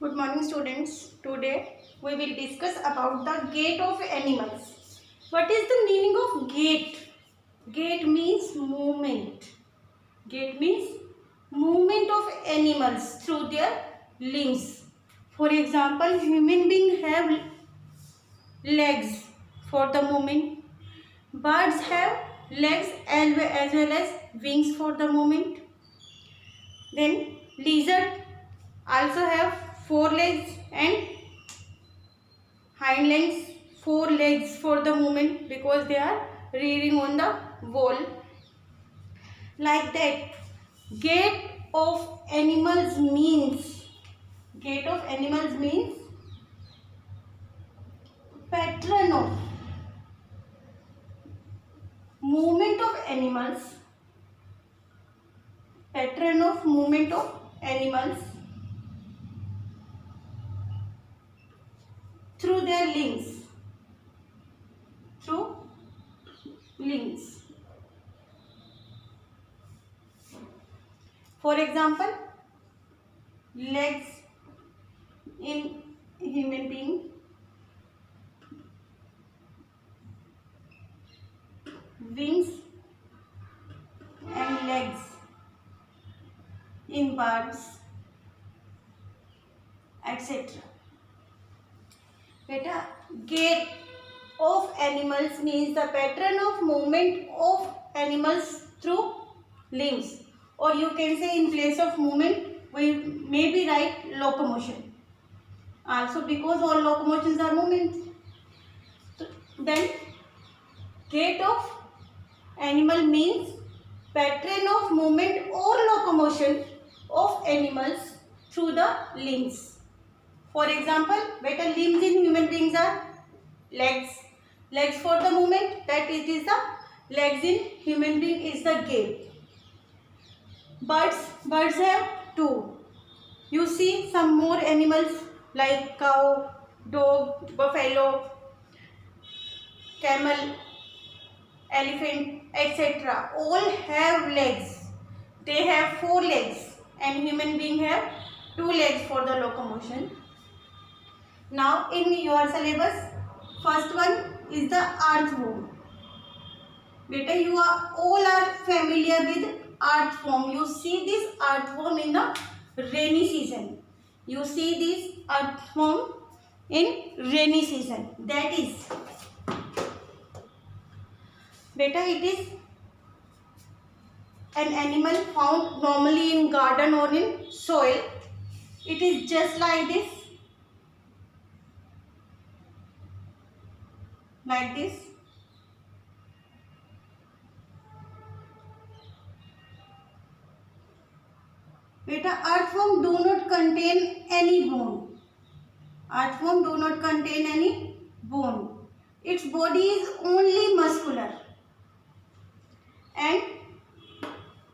Good morning students. Today we will discuss about the gait of animals. What is the meaning of gait? Gait means movement. Gait means movement of animals through their limbs. For example, human beings have legs for the movement. Birds have legs as well as wings for the movement. Then lizard also have four legs and hind legs, four legs for the movement because they are rearing on the wall. Like that, gait of animals means pattern of movement of animals, through their limbs. For example, legs in human being, wings and legs in birds, etc. Beta, gait of animals means the pattern of movement of animals through limbs, or you can say in place of movement we maybe write locomotion also, because all locomotions are movements. Then gait of animal means pattern of movement or locomotion of animals through the limbs. For example, better limbs in human beings are legs for the movement, that it is the legs in human being is the gait. Birds have two. You see some more animals like cow, dog, buffalo, camel, elephant, etc. all have legs. They have four legs and human being have two legs for the locomotion. Now in your syllabus, first one is the earthworm. Beta, you are all are familiar with earthworm. You see this earthworm in the rainy season. You see this earthworm in rainy season. That is, beta, it is an animal found normally in garden or in soil. It is just like this. Like this. Beta, earthworm do not contain any bone. Earthworm do not contain any bone. Its body is only muscular. And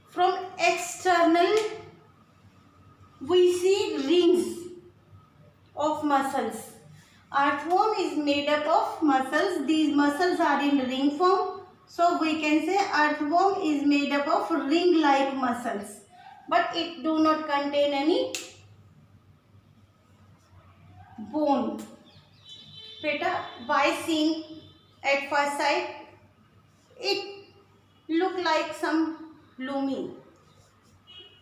from external we see rings of muscles. Earthworm is made up of muscles. These muscles are in ring form. So we can say earthworm is made up of ring-like muscles. But it do not contain any bone. Beta, by seeing at first sight, it look like some loamy.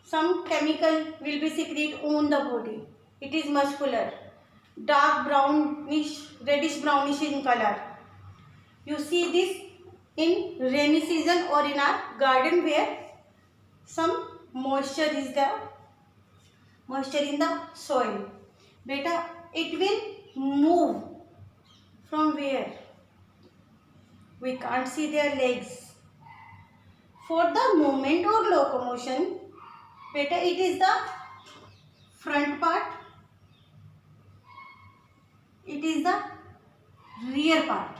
Some chemical will be secreted on the body. It is muscular, dark brownish, reddish brownish in color. You see this in rainy season or in our garden where some moisture is there, moisture in the soil. Beta, it will move from where? We can't see their legs. For the movement or locomotion, beta, it is the front part, it is the rear part.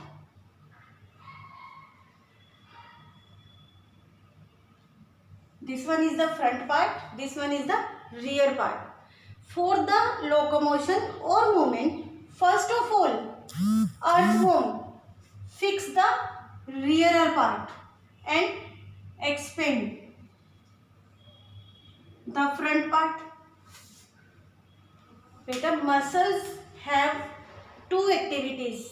This one is the front part, this one is the rear part. For the locomotion or movement, first of all, earthworm fix the rear part and expand the front part. Beta, muscles have two activities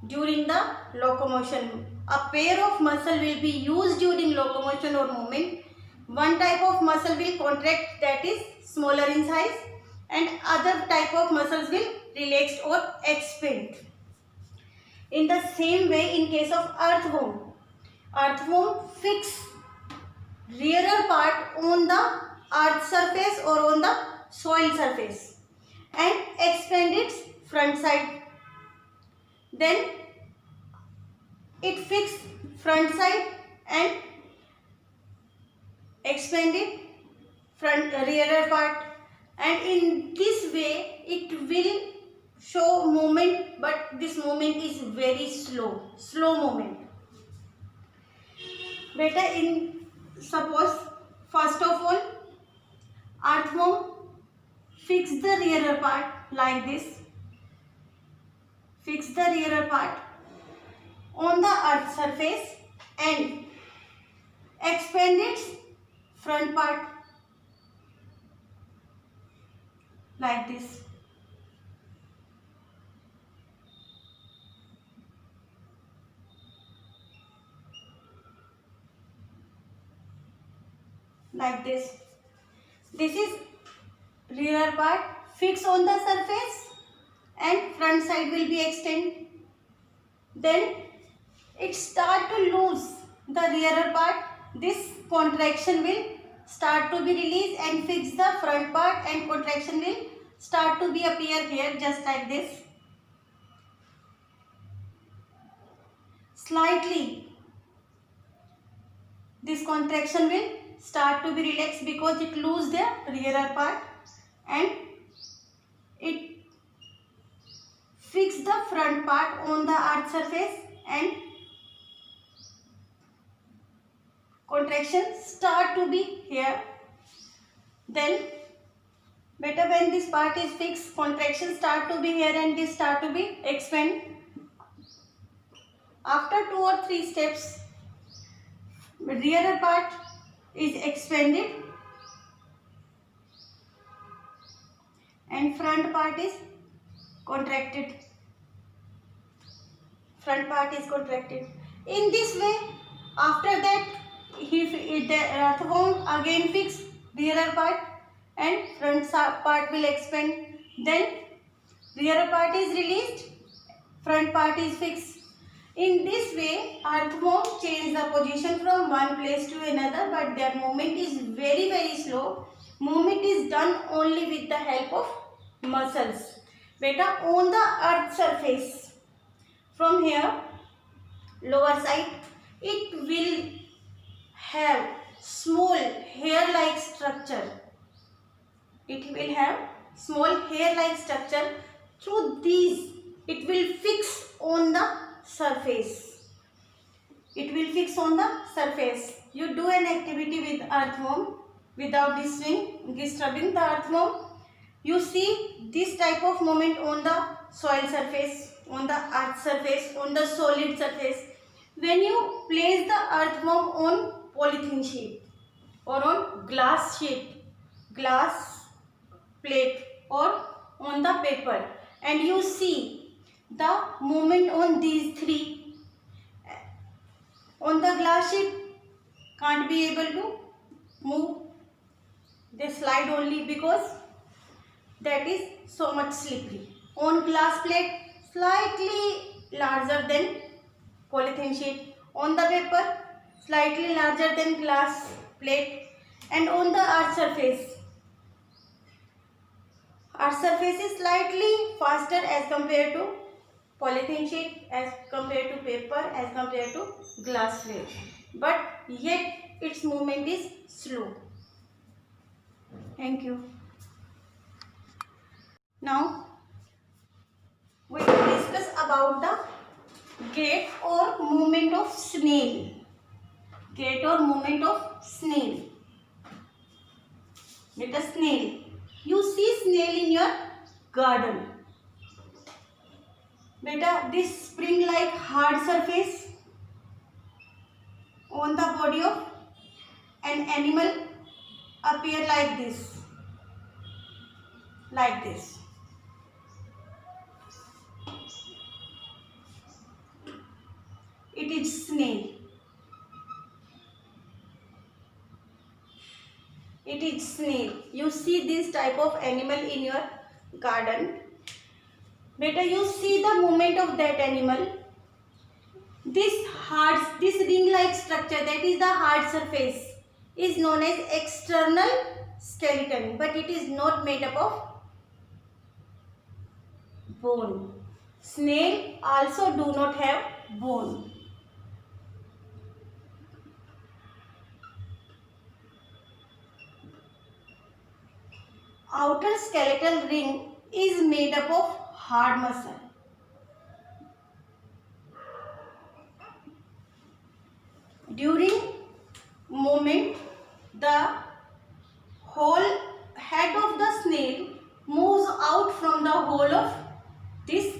during the locomotion. A pair of muscle will be used during locomotion or movement. One type of muscle will contract, that is smaller in size, and other type of muscles will relax or expand. In the same way, in case of earthworm fix rearer part on the earth surface or on the soil surface and expand its front side. Then it fix front side and expand it front rearer part, and in this way it will show movement, but this movement is very slow movement. Beta, in suppose first of all earthworm fix the rearer part like this, fix the rearer part on the earth surface and expand its front part like this. Like this. This is rear part fix on the surface and front side will be extend. Then it start to lose the rear part. This contraction will start to be released and fix the front part, and contraction will start to be appear here just like this. Slightly this contraction will start to be relaxed because it lose the rear part and it fix the front part on the earth surface and contraction start to be here. Then better when this part is fixed, contraction start to be here and this start to be expand. After 2 or 3 steps, rear part is expanded and front part is contracted. Front part is contracted. In this way, after that, the earthworm again fix rear part and front part will expand. Then rear part is released, front part is fixed. In this way, earthworm change the position from one place to another, but their movement is very slow. Movement is done only with the help of muscles. Beta, on the earth surface, from here, lower side, it will have small hair-like structure. It will have small hair-like structure. Through these, it will fix on the surface. It will fix on the surface. You do an activity with earthworm without disturbing the earthworm. You see this type of movement on the soil surface, on the earth surface, on the solid surface. When you place the earthworm on polythene sheet or on glass sheet, glass plate or on the paper, and you see the movement on these three, on the glass sheet can't be able to move, they slide only because that is so much slippery. On glass plate, slightly larger than polythene sheet. On the paper, slightly larger than glass plate. And on the earth surface, earth surface is slightly faster as compared to polythene sheet, as compared to paper, as compared to glass plate. But yet its movement is slow. Thank you. Now we will discuss about the gait or movement of snail. Gait or movement of snail. With a snail. You see snail in your garden. Beta, this spring-like hard surface on the body of an animal appear like this. like this. It is snail. It is snail. You see this type of animal in your garden. Beta, you see the movement of that animal. This ring-like structure, that is the hard surface, is known as external skeleton, but it is not made up of bone. Snail also do not have bone. Outer skeletal ring is made up of hard muscle. During movement, the whole head of the snail moves out from the hole of this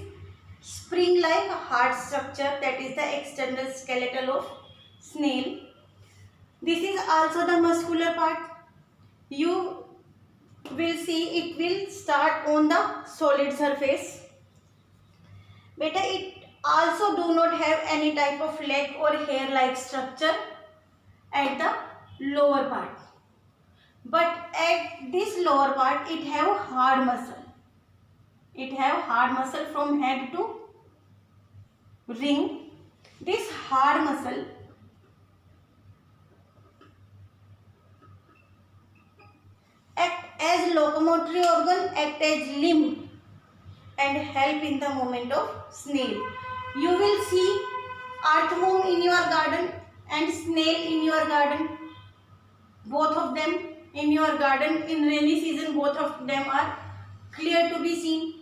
spring-like hard structure, that is the external skeletal of snail. This is also the muscular part. You will see it will start on the solid surface. Beta, it also do not have any type of leg or hair-like structure at the lower part. But at this lower part, it have hard muscle. It have hard muscle from head to ring. This hard muscle act as locomotory organ, act as limb, and help in the movement of snail. You will see earthworm in your garden and snail in your garden. Both of them in your garden in rainy season, both of them are clear to be seen.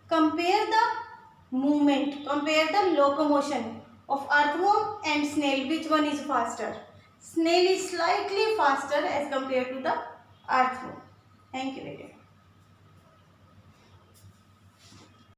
Compare the movement, compare the locomotion of earthworm and snail. Which one is faster? Snail is slightly faster as compared to the earthworm. Thank you, Vijay.